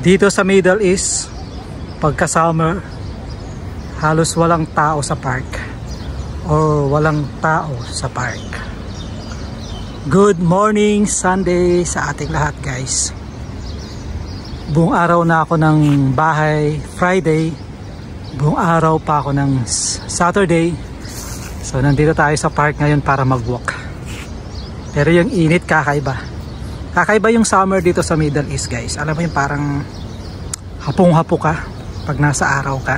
Dito sa Middle East, pagka summer, halos walang tao sa park or walang tao sa park. Good morning Sunday sa ating lahat, guys. Buong araw na ako ng bahay Friday, buong araw pa ako ng Saturday. So nandito tayo sa park ngayon para mag-walk. Pero yung init kakaiba. Kakaiba yung summer dito sa Middle East, guys. Alam mo yung parang hapong-hapo ka pag nasa araw ka.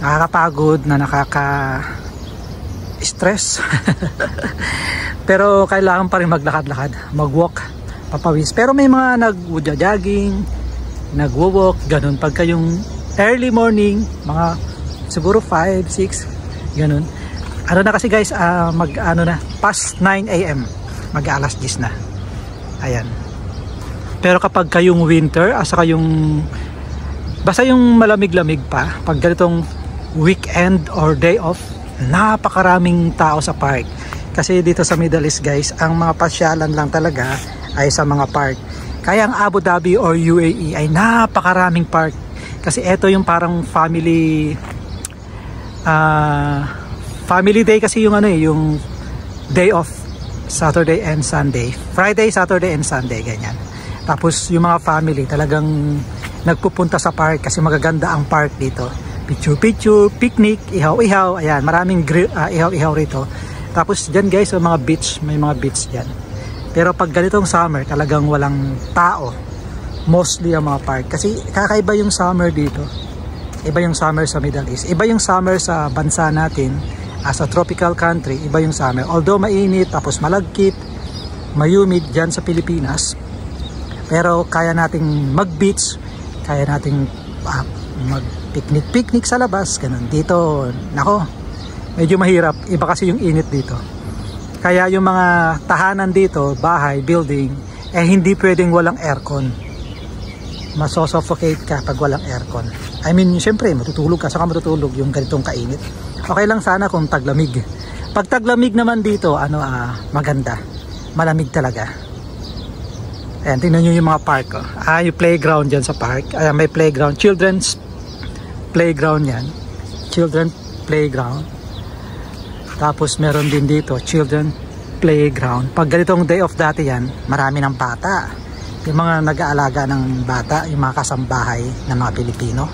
Nakakapagod na nakaka-stress. Pero kailangan pa rin maglakad-lakad, mag-walk, papawis. Pero may mga nag-jogging, nag-walk, ganun. Pagka yung early morning, mga siguro 5, 6, ganun. Ano na kasi, guys, past 9 AM, mag-alas 10 na. Ayan. Pero kapag kayong winter, asa kayong basta yung malamig-lamig pa, pag ganitong weekend or day off, napakaraming tao sa park. Kasi dito sa Middle East, guys, ang mga pasyalan lang talaga ay sa mga park. Kaya ang Abu Dhabi or UAE ay napakaraming park. Kasi ito yung parang family day kasi yung yung day off. Saturday and Sunday. Friday, Saturday and Sunday, ganyan. Tapos yung mga family talagang nagpupunta sa park kasi magaganda ang park dito. Picture-picture, picnic, ihaw-ihaw. Ayan, maraming ihaw-ihaw rito. Tapos dyan, guys, mga beach, may mga beach dyan. Pero pag ganitong summer, talagang walang tao. Mostly ang mga park. Kasi kakaiba yung summer dito. Iba yung summer sa Middle East. Iba yung summer sa bansa natin. As a tropical country, iba yung summer. Although mainit, tapos malagkit, mayumid dyan sa Pilipinas. Pero kaya nating mag-beach, kaya nating mag-picnic sa labas, ganun. Dito, nako, medyo mahirap. Iba kasi yung init dito. Kaya yung mga tahanan dito, bahay, building, hindi pwedeng walang aircon. Masosuffocate ka pag walang aircon. I mean, syempre, matutulog ka. Saka matutulog yung ganitong kainit. Okay lang sana kung taglamig. Pag taglamig naman dito, maganda. Malamig talaga. Ayan, tingnan nyo yung mga park. Yung playground dyan sa park. Ayan, may playground. Children's playground yan. Children playground. Tapos meron din dito, children playground. Pag ganitong day off dati yan, marami ng bata. Yung mga nag-aalaga ng bata, yung mga kasambahay ng mga Pilipino.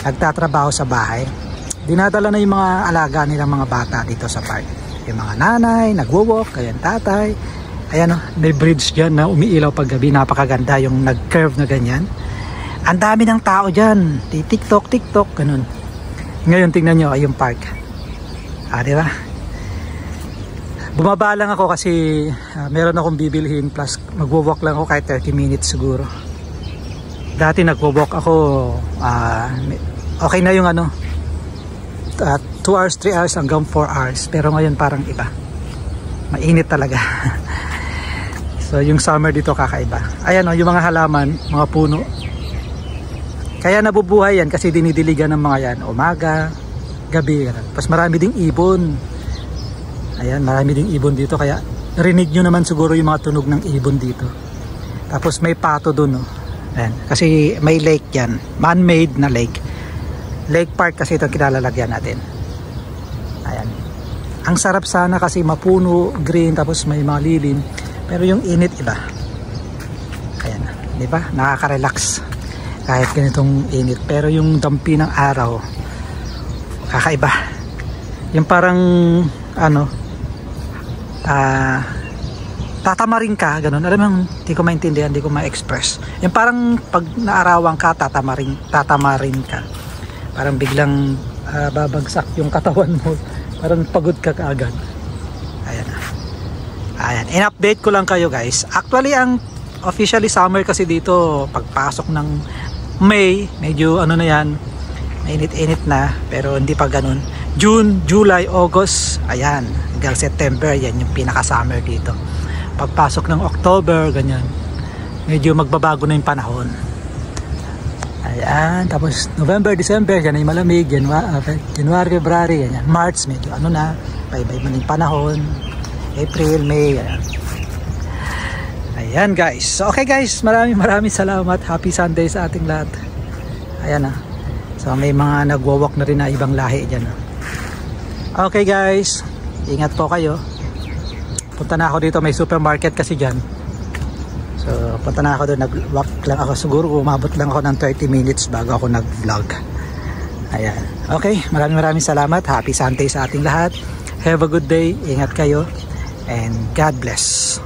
Nagtatrabaho sa bahay. Dinadala na yung mga alaga nilang mga bata dito sa park. Yung mga nanay, nagwo-walk, ayan tatay. Ayan, may bridge dyan na umiilaw pag gabi. Napakaganda yung nag-curve na ganyan. Ang dami ng tao dyan. TikTok, ganun. Ngayon tingnan nyo yung park. Diba? Bumaba lang ako kasi meron akong bibilhin. Plus magwo-walk lang ako kahit 30 minutes siguro. Dati nagwo-walk ako. Okay na yung 2 hours, 3 hours hanggang 4 hours. Pero ngayon parang iba. Mainit talaga. So yung summer dito kakaiba. Ayan yung mga halaman, mga puno. Kaya nabubuhay yan kasi dinidiligan ng mga yan. Umaga, gabi. Tapos marami ding ibon. Ayan, marami ding ibon dito. Kaya narinig nyo naman siguro yung mga tunog ng ibon dito. Tapos may pato dun. Ayan, kasi may lake yan. Man-made na lake. Lake Park kasi itong kinalalagyan natin. Ayan. Ang sarap sana kasi mapuno, green, tapos may mga lilim. Pero yung init iba. Ayan. Diba? Nakaka-relax. Kahit ganitong init. Pero yung dampi ng araw, kakaiba. Yung parang, tatamarin ka, ganun. Alam mo, hindi ko maintindihan, hindi ko ma-express. Yung parang pag naarawan ka, tatamarin ka. Parang biglang babagsak yung katawan mo. Parang pagod ka kaagad. Ayan. Ayan. In-update ko lang kayo, guys. Actually, ang officially summer kasi dito, pagpasok ng May, medyo na yan, mainit-init na. Pero hindi pa ganun. June, July, August, ayan. Hanggang September, yan yung pinaka-summer dito. Pagpasok ng October, ganyan. Medyo magbabago na yung panahon. Ayan, tapos November, December, yan ay malamig. January, February, yan. March, medyo paibay man yung panahon. April, May, ayan. Ayan guys. So okay guys, maraming salamat. Happy Sunday sa ating lahat. Ayan ah. So may mga nagwo-walk na rin na ibang lahi dyan. Okay guys, ingat po kayo. Punta na ako dito, may supermarket kasi dyan. So punta na ako doon, nag-walk lang ako. Siguro umabot lang ako ng 30 minutes bago ako nag-vlog. Ayan. Okay, maraming salamat. Happy Sunday sa ating lahat. Have a good day. Ingat kayo. And God bless.